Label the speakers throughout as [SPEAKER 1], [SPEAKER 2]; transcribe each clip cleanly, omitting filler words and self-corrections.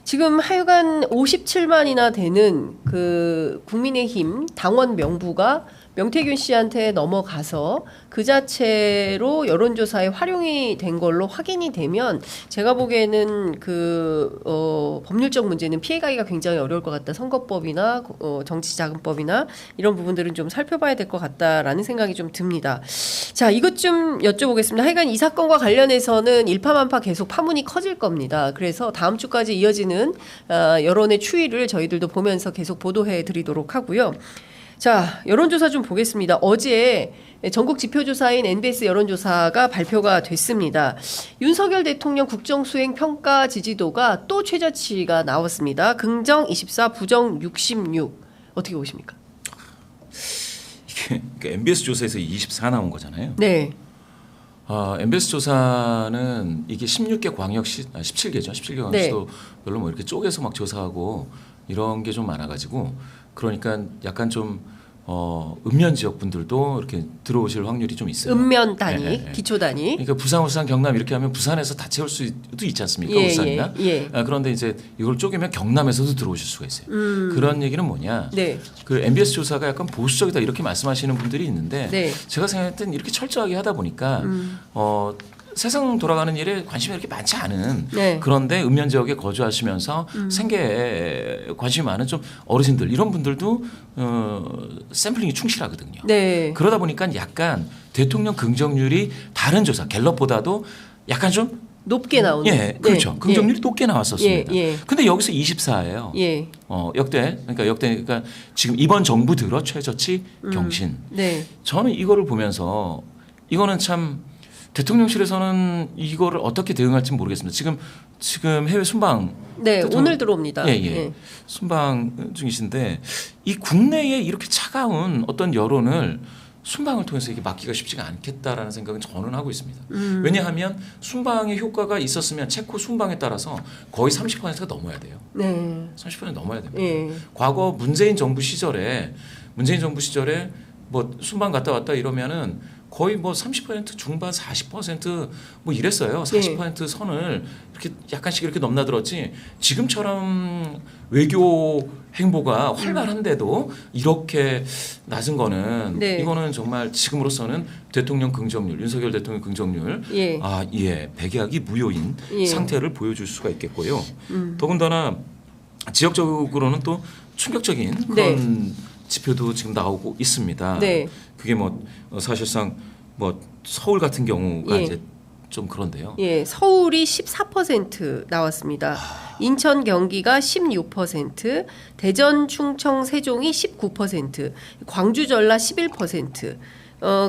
[SPEAKER 1] 지금 하여간 57만이나 되는 그 국민의힘 당원 명부가 명태균 씨한테 넘어가서 그 자체로 여론조사에 활용이 된 걸로 확인이 되면 제가 보기에는 법률적 문제는 피해가기가 굉장히 어려울 것 같다. 선거법이나 정치자금법이나 이런 부분들은 좀 살펴봐야 될 것 같다라는 생각이 좀 듭니다. 자, 이것 좀 여쭤보겠습니다. 하여간 이 사건과 관련해서는 일파만파 계속 파문이 커질 겁니다. 그래서 다음 주까지 이어지는 여론의 추이를 저희들도 보면서 계속 보도해 드리도록 하고요. 자, 여론조사 좀 보겠습니다. 어제 전국 지표조사인 NBS 여론조사가 발표가 됐습니다. 윤석열 대통령 국정수행 평가 지지도가 또 최저치가 나왔습니다. 긍정 24, 부정 66. 어떻게 보십니까?
[SPEAKER 2] 이게 MBS 조사에서 24 나온 거잖아요.
[SPEAKER 1] 네.
[SPEAKER 2] MBS 조사는 이게 16개 광역시, 17개죠. 17개 광역시도 네. 별로 뭐 이렇게 쪼개서 막 조사하고 이런 게 좀 많아가지고 그러니까 약간 좀 읍면 지역 분들도 이렇게 들어오실 확률이 좀 있어요.
[SPEAKER 1] 읍면 단위, 네. 기초 단위.
[SPEAKER 2] 그러니까 부산, 울산, 경남 이렇게 하면 부산에서 다 채울 수도 있지 않습니까?
[SPEAKER 1] 예,
[SPEAKER 2] 울산이나.
[SPEAKER 1] 예.
[SPEAKER 2] 그런데 이제 이걸 쪼개면 경남에서도 들어오실 수가 있어요. 그런 얘기는 뭐냐?
[SPEAKER 1] 네.
[SPEAKER 2] 그 MBS 조사가 약간 보수적이다 이렇게 말씀하시는 분들이 있는데 네. 제가 생각할 땐 이렇게 철저하게 하다 보니까 세상 돌아가는 일에 관심이 그렇게 많지 않은 네. 그런데 읍면 지역에 거주하시면서 생계에 관심이 많은 좀 어르신들 이런 분들도 샘플링이 충실하거든요.
[SPEAKER 1] 네.
[SPEAKER 2] 그러다 보니까 약간 대통령 긍정률이 다른 조사 갤럽보다도 약간 좀
[SPEAKER 1] 높게 나오는.
[SPEAKER 2] 예, 그렇죠. 네. 긍정률이 높게 나왔었습니다. 근데 여기서 24예요.
[SPEAKER 1] 예.
[SPEAKER 2] 그러니까 지금 이번 정부 들어 최저치 경신.
[SPEAKER 1] 네.
[SPEAKER 2] 저는 이거를 보면서 이거는 참 대통령실에서는 이거를 어떻게 대응할지 모르겠습니다. 지금 해외 순방
[SPEAKER 1] 네, 오늘 들어옵니다.
[SPEAKER 2] 예. 순방 중이신데 이 국내에 이렇게 차가운 어떤 여론을 순방을 통해서 이게 막기가 쉽지가 않겠다라는 생각은 저는 하고 있습니다. 왜냐하면 순방의 효과가 있었으면 체코 순방에 따라서 거의 30%가 넘어야 돼요.
[SPEAKER 1] 네.
[SPEAKER 2] 30% 넘어야 됩니다. 과거 문재인 정부 시절에 뭐 순방 갔다 왔다 이러면은 거의 뭐 30% 중반 40%뭐 이랬어요. 40% 선을 이렇게 약간씩 이렇게 넘나들었지 지금처럼 외교 행보가 활발한데도 이렇게 낮은 거는
[SPEAKER 1] 네.
[SPEAKER 2] 이거는 정말 지금으로서는 대통령 긍정률, 윤석열 대통령 긍정률 백약이 무효인 상태를 보여줄 수가 있겠고요. 더군다나 지역적으로는 또 충격적인 그런 지표도 지금 나오고 있습니다.
[SPEAKER 1] 네.
[SPEAKER 2] 그게 뭐 사실상 뭐 서울 같은 경우가 이제 좀 그런데요.
[SPEAKER 1] 예, 서울이 14% 나왔습니다. 인천, 경기가 16%, 대전, 충청, 세종이 19%, 광주, 전라 11%.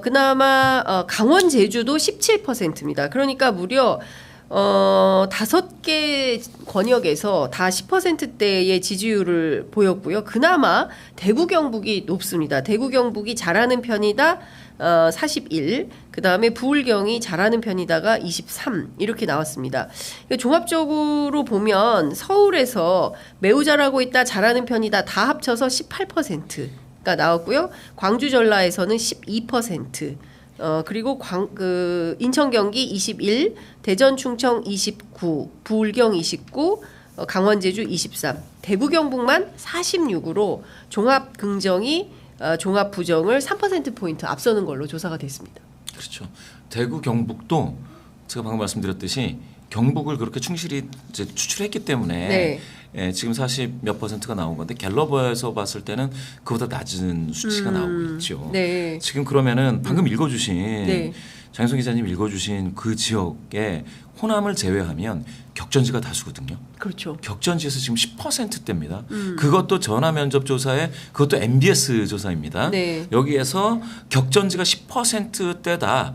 [SPEAKER 1] 그나마 강원, 제주도 17%입니다. 그러니까 무려 5개 권역에서 다 10%대의 지지율을 보였고요. 그나마 대구 경북이 높습니다. 대구 경북이 잘하는 편이다 41, 그 다음에 부울경이 잘하는 편이다가 23 이렇게 나왔습니다. 종합적으로 보면 서울에서 매우 잘하고 있다, 잘하는 편이다 다 합쳐서 18%가 나왔고요. 광주, 전라에서는 12%. 그리고 인천, 경기 21, 대전, 충청 29, 부울경 29, 강원, 제주 23, 대구, 경북만 46으로 종합 긍정이 종합 부정을 3%포인트 앞서는 걸로 조사가 됐습니다.
[SPEAKER 2] 그렇죠. 대구, 경북도 제가 방금 말씀드렸듯이 경북을 그렇게 충실히 이제 추출했기 때문에 지금 40 몇 %가 나온 건데 갤럽에서 봤을 때는 그보다 낮은 수치가 나오고 있죠.
[SPEAKER 1] 네.
[SPEAKER 2] 지금 그러면은 방금 읽어주신 장윤성 기자님 읽어주신 그 지역에 호남을 제외하면 격전지가 다수거든요.
[SPEAKER 1] 그렇죠.
[SPEAKER 2] 격전지에서 지금 10%대입니다. 그것도 전화 면접 조사에 그것도 MBS 조사입니다. 여기에서 격전지가 10%대다라고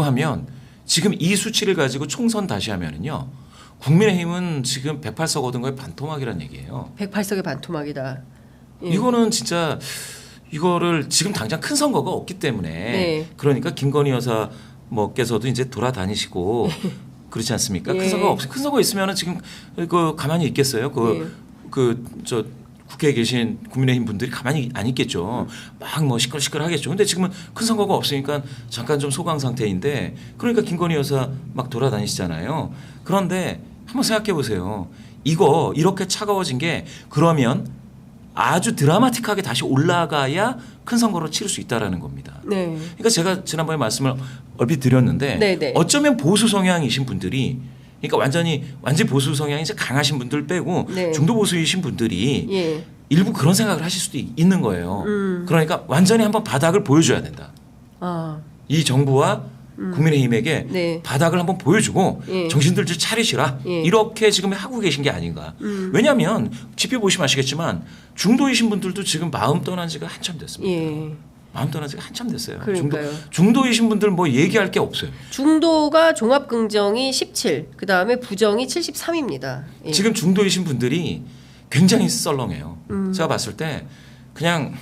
[SPEAKER 2] 하면 지금 이 수치를 가지고 총선 다시 하면은요. 국민의힘은 지금 108석 얻은 거에 반토막이란 얘기예요.
[SPEAKER 1] 108석의 반토막이다.
[SPEAKER 2] 이거는 진짜 이거를 지금 당장 큰 선거가 없기 때문에 그러니까 김건희 여사 뭐께서도 이제 돌아다니시고 그렇지 않습니까? 큰 선거 있으면은 지금 그 가만히 있겠어요? 저 국회에 계신 국민의힘 분들이 가만히 안 있겠죠. 막 뭐 시끌시끌 하겠죠. 근데 지금은 큰 선거가 없으니까 잠깐 좀 소강 상태인데 그러니까 김건희 여사 막 돌아다니시잖아요. 그런데 한번 생각해 보세요. 이거 이렇게 차가워진 게 그러면 아주 드라마틱하게 다시 올라가야 큰 선거를 치를 수 있다라는 겁니다.
[SPEAKER 1] 네.
[SPEAKER 2] 그러니까 제가 지난번에 말씀을 얼핏 드렸는데
[SPEAKER 1] 네네.
[SPEAKER 2] 어쩌면 보수 성향이신 분들이 그러니까 완전히 보수 성향이 이제 강하신 분들 빼고
[SPEAKER 1] 네.
[SPEAKER 2] 중도 보수이신 분들이
[SPEAKER 1] 예.
[SPEAKER 2] 일부 그런 생각을 하실 수도 있는 거예요. 그러니까 완전히 한번 바닥을 보여줘야 된다.
[SPEAKER 1] 아.
[SPEAKER 2] 이 정부와 국민의힘에게
[SPEAKER 1] 네.
[SPEAKER 2] 바닥을 한번 보여주고
[SPEAKER 1] 예.
[SPEAKER 2] 정신들 좀 차리시라.
[SPEAKER 1] 예.
[SPEAKER 2] 이렇게 지금 하고 계신 게 아닌가. 왜냐하면 지표 보시면 아시겠지만 중도이신 분들도 지금 마음 떠난 지가 한참 됐습니다.
[SPEAKER 1] 예.
[SPEAKER 2] 마음 떠난 지가 한참 됐어요.
[SPEAKER 1] 그러니까요.
[SPEAKER 2] 중도이신 분들 뭐 얘기할 게 없어요.
[SPEAKER 1] 중도가 종합 긍정이 17, 그 다음에 부정이 73입니다. 예.
[SPEAKER 2] 지금 중도이신 분들이 굉장히 썰렁해요. 제가 봤을 때 그냥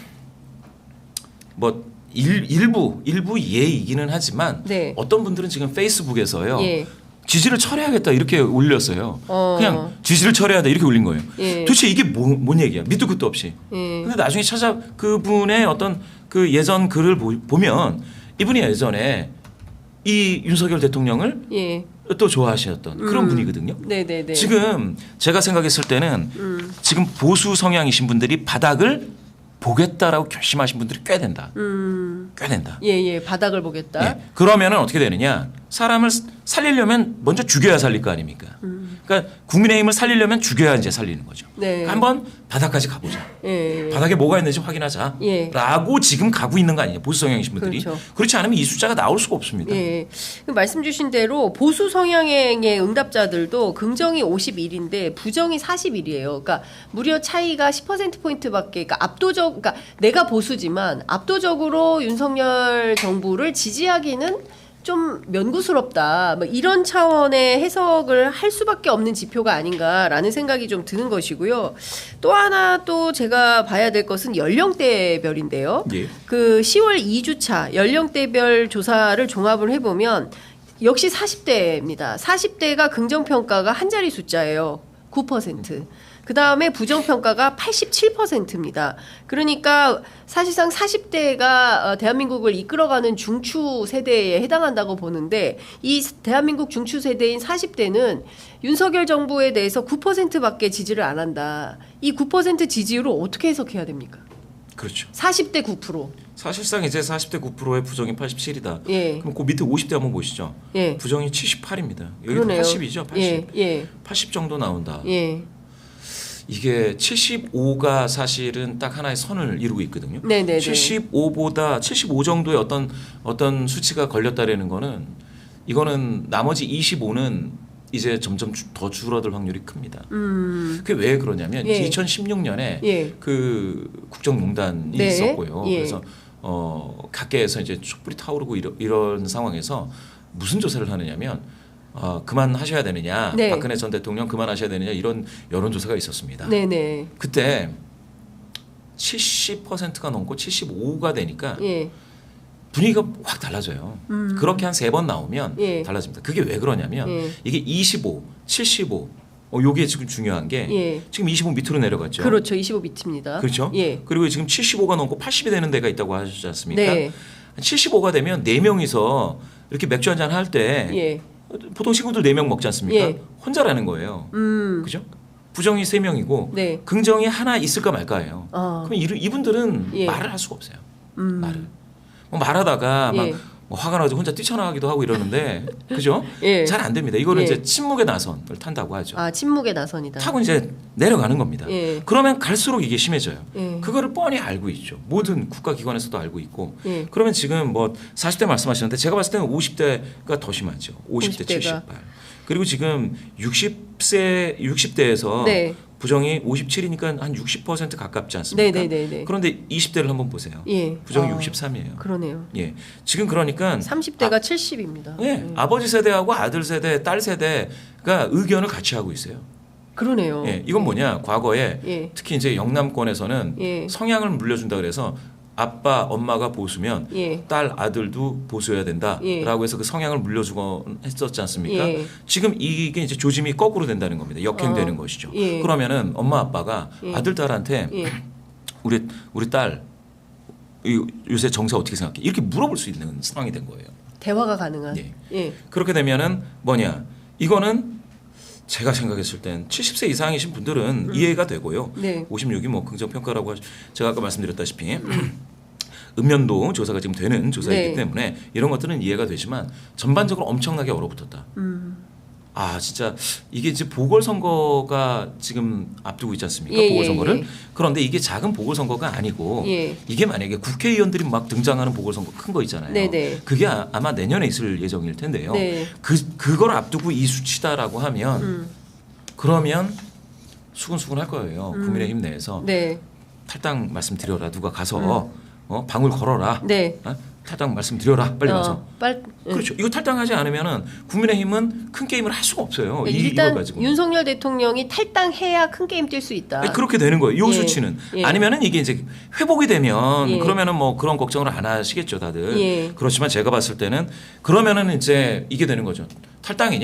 [SPEAKER 2] 뭐 일부 예이기는 하지만
[SPEAKER 1] 네.
[SPEAKER 2] 어떤 분들은 지금 페이스북에서요.
[SPEAKER 1] 예.
[SPEAKER 2] 지지를 철회하겠다 이렇게 올렸어요.
[SPEAKER 1] 어.
[SPEAKER 2] 그냥 지지를 철회하다 이렇게 올린 거예요.
[SPEAKER 1] 예.
[SPEAKER 2] 도대체 이게 뭔 얘기야? 밑도 끝도 없이.
[SPEAKER 1] 예.
[SPEAKER 2] 근데 나중에 그분의 어떤 그 예전 글을 보면 이분이 예전에 이 윤석열 대통령을
[SPEAKER 1] 예.
[SPEAKER 2] 또 좋아하셨던 그런 분이거든요.
[SPEAKER 1] 네네네.
[SPEAKER 2] 지금 제가 생각했을 때는 지금 보수 성향이신 분들이 바닥을 보겠다라고 결심하신 분들이 꽤 된다. 꽤 된다.
[SPEAKER 1] 예. 바닥을 보겠다.
[SPEAKER 2] 예. 그러면은 어떻게 되느냐? 사람을 살리려면 먼저 죽여야 살릴 거 아닙니까? 그러니까 국민의힘을 살리려면 죽여야 이제 살리는 거죠.
[SPEAKER 1] 네.
[SPEAKER 2] 한번 바닥까지 가보자.
[SPEAKER 1] 예.
[SPEAKER 2] 바닥에 뭐가 있는지 확인하자.
[SPEAKER 1] 예.
[SPEAKER 2] 라고 지금 가고 있는 거 아니에요? 보수 성향이신 분들이.
[SPEAKER 1] 그렇죠.
[SPEAKER 2] 그렇지 않으면 이 숫자가 나올 수가 없습니다.
[SPEAKER 1] 예. 말씀 주신 대로 보수 성향의 응답자들도 긍정이 51인데 부정이 41이에요. 그러니까 무려 차이가 10%포인트밖에, 그러니까 그러니까 내가 보수지만 압도적으로 윤석열 정부를 지지하기는 좀 면구스럽다. 뭐 이런 차원의 해석을 할 수밖에 없는 지표가 아닌가라는 생각이 좀 드는 것이고요. 또 하나 또 제가 봐야 될 것은 연령대별인데요.
[SPEAKER 2] 예.
[SPEAKER 1] 그 10월 2주차 연령대별 조사를 종합을 해보면 역시 40대입니다. 40대가 긍정평가가 한 자리 숫자예요. 9%. 그 다음에 부정평가가 87%입니다. 그러니까 사실상 40대가 대한민국을 이끌어가는 중추 세대에 해당한다고 보는데 이 대한민국 중추 세대인 40대는 윤석열 정부에 대해서 9%밖에 지지를 안 한다. 이 9% 지지율을 어떻게 해석해야 됩니까?
[SPEAKER 2] 그렇죠.
[SPEAKER 1] 40대 9%.
[SPEAKER 2] 사실상 이제 40대 9%의 부정이 87이다.
[SPEAKER 1] 예.
[SPEAKER 2] 그럼 그 밑에 50대 한번 보시죠.
[SPEAKER 1] 예.
[SPEAKER 2] 부정이 78입니다. 여기
[SPEAKER 1] 그러네요.
[SPEAKER 2] 80이죠. 80.
[SPEAKER 1] 예.
[SPEAKER 2] 80 정도 나온다.
[SPEAKER 1] 예.
[SPEAKER 2] 이게 75가 사실은 딱 하나의 선을 이루고 있거든요.
[SPEAKER 1] 네네네.
[SPEAKER 2] 75 정도의 어떤 수치가 걸렸다라는 거는 이거는 나머지 25는 이제 점점 더 줄어들 확률이 큽니다. 그게 왜 그러냐면
[SPEAKER 1] 예.
[SPEAKER 2] 2016년에
[SPEAKER 1] 예.
[SPEAKER 2] 그 국정농단이
[SPEAKER 1] 네.
[SPEAKER 2] 있었고요.
[SPEAKER 1] 예.
[SPEAKER 2] 그래서 각계에서 이제 촛불이 타오르고 이런 상황에서 무슨 조사를 하느냐면 그만하셔야 되느냐,
[SPEAKER 1] 네.
[SPEAKER 2] 박근혜 전 대통령 그만하셔야 되느냐 이런 여론조사가 있었습니다.
[SPEAKER 1] 네네.
[SPEAKER 2] 그때 70%가 넘고 75가 되니까
[SPEAKER 1] 예.
[SPEAKER 2] 분위기가 확 달라져요. 그렇게 한 3번 나오면
[SPEAKER 1] 예.
[SPEAKER 2] 달라집니다. 그게 왜 그러냐면
[SPEAKER 1] 예.
[SPEAKER 2] 이게 25, 75 요게 지금 중요한 게
[SPEAKER 1] 예.
[SPEAKER 2] 지금 25 밑으로 내려갔죠.
[SPEAKER 1] 그렇죠. 25비트입니다.
[SPEAKER 2] 그렇죠.
[SPEAKER 1] 예.
[SPEAKER 2] 그리고 지금 75가 넘고 80이 되는 데가 있다고 하셨지 않습니까?
[SPEAKER 1] 네.
[SPEAKER 2] 75가 되면 4명이서 이렇게 맥주 한잔 할 때
[SPEAKER 1] 예.
[SPEAKER 2] 보통 친구들 4명 먹지 않습니까?
[SPEAKER 1] 예.
[SPEAKER 2] 혼자라는 거예요. 그죠? 부정이 3명이고
[SPEAKER 1] 네.
[SPEAKER 2] 긍정이 하나 있을까 말까예요.
[SPEAKER 1] 아.
[SPEAKER 2] 그럼 이분들은
[SPEAKER 1] 예.
[SPEAKER 2] 말을 할 수가 없어요. 말을. 뭐 말하다가
[SPEAKER 1] 예.
[SPEAKER 2] 막 뭐 화가 나서 혼자 뛰쳐나가기도 하고 이러는데 그죠?
[SPEAKER 1] 예.
[SPEAKER 2] 잘 안 됩니다. 이거는
[SPEAKER 1] 예.
[SPEAKER 2] 이제 침묵의 나선을 탄다고 하죠.
[SPEAKER 1] 아, 침묵의 나선이다.
[SPEAKER 2] 타고 이제 내려가는 겁니다.
[SPEAKER 1] 예.
[SPEAKER 2] 그러면 갈수록 이게 심해져요.
[SPEAKER 1] 예.
[SPEAKER 2] 그거를 뻔히 알고 있죠. 모든 국가기관에서도 알고 있고.
[SPEAKER 1] 예.
[SPEAKER 2] 그러면 지금 뭐 40대 말씀하시는데 제가 봤을 때는 50대가 더 심하죠. 50대
[SPEAKER 1] 50대가.
[SPEAKER 2] 78. 그리고 지금 60대에서
[SPEAKER 1] 네.
[SPEAKER 2] 부정이 57이니까 한 60% 가깝지 않습니까?
[SPEAKER 1] 네네네네.
[SPEAKER 2] 그런데 20대를 한번 보세요.
[SPEAKER 1] 예.
[SPEAKER 2] 부정이
[SPEAKER 1] 아,
[SPEAKER 2] 63이에요.
[SPEAKER 1] 그러네요.
[SPEAKER 2] 예. 지금 그러니까
[SPEAKER 1] 30대가 70입니다.
[SPEAKER 2] 예. 아버지 세대하고 아들 세대, 딸 세대가 의견을 같이 하고 있어요.
[SPEAKER 1] 그러네요.
[SPEAKER 2] 예. 이건 뭐냐? 과거에
[SPEAKER 1] 예.
[SPEAKER 2] 특히 이제 영남권에서는
[SPEAKER 1] 예.
[SPEAKER 2] 성향을 물려준다 그래서 아빠, 엄마가 보수면
[SPEAKER 1] 예.
[SPEAKER 2] 딸, 아들도 보수해야 된다라고
[SPEAKER 1] 예.
[SPEAKER 2] 해서 그 성향을 물려주고 했었지 않습니까?
[SPEAKER 1] 예.
[SPEAKER 2] 지금 이게 이제 조짐이 거꾸로 된다는 겁니다. 역행되는 것이죠.
[SPEAKER 1] 예.
[SPEAKER 2] 그러면은 엄마, 아빠가
[SPEAKER 1] 예.
[SPEAKER 2] 아들, 딸한테
[SPEAKER 1] 예.
[SPEAKER 2] 우리 딸 요새 정세 어떻게 생각해? 이렇게 물어볼 수 있는 상황이 된 거예요.
[SPEAKER 1] 대화가 가능한.
[SPEAKER 2] 예.
[SPEAKER 1] 예.
[SPEAKER 2] 그렇게 되면은 뭐냐? 이거는 제가 생각했을 땐 70세 이상이신 분들은 이해가 되고요.
[SPEAKER 1] 네.
[SPEAKER 2] 56이 뭐 긍정평가라고 제가 아까 말씀드렸다시피 읍면도 조사가 지금 되는 조사이기
[SPEAKER 1] 네.
[SPEAKER 2] 때문에 이런 것들은 이해가 되지만 전반적으로 엄청나게 얼어붙었다. 아 진짜 이게 이제 보궐선거가 지금 앞두고 있지 않습니까?
[SPEAKER 1] 예,
[SPEAKER 2] 보궐선거를.
[SPEAKER 1] 예, 예.
[SPEAKER 2] 그런데 이게 작은 보궐선거가 아니고
[SPEAKER 1] 예.
[SPEAKER 2] 이게 만약에 국회의원들이 막 등장하는 보궐선거 큰 거 있잖아요.
[SPEAKER 1] 네네.
[SPEAKER 2] 그게 아마 내년에 있을 예정일 텐데요.
[SPEAKER 1] 네.
[SPEAKER 2] 그걸 앞두고 이 수치다라고 하면 그러면 수근수근할 거예요. 국민의힘 내에서
[SPEAKER 1] 네.
[SPEAKER 2] 탈당 말씀드려라. 누가 가서 방울 걸어라.
[SPEAKER 1] 네.
[SPEAKER 2] 탈당 말씀드려라. 빨리 와서.
[SPEAKER 1] 응.
[SPEAKER 2] 그렇죠. 이거 탈당하지 않으면은 국민의힘은 큰 게임을 할 수가 없어요.
[SPEAKER 1] 일단
[SPEAKER 2] 이거 가지고.
[SPEAKER 1] 윤석열 대통령이 탈당해야 큰 게임 뛸 수 있다.
[SPEAKER 2] 아니, 그렇게 되는 거예요. 요
[SPEAKER 1] 예.
[SPEAKER 2] 수치는.
[SPEAKER 1] 예.
[SPEAKER 2] 아니면은 이게 이제 회복이 되면
[SPEAKER 1] 예.
[SPEAKER 2] 그러면은 뭐 그런 걱정을 안 하시겠죠, 다들.
[SPEAKER 1] 예.
[SPEAKER 2] 그렇지만 제가 봤을 때는 그러면은 이제 이게 되는 거죠. 탈당이냐?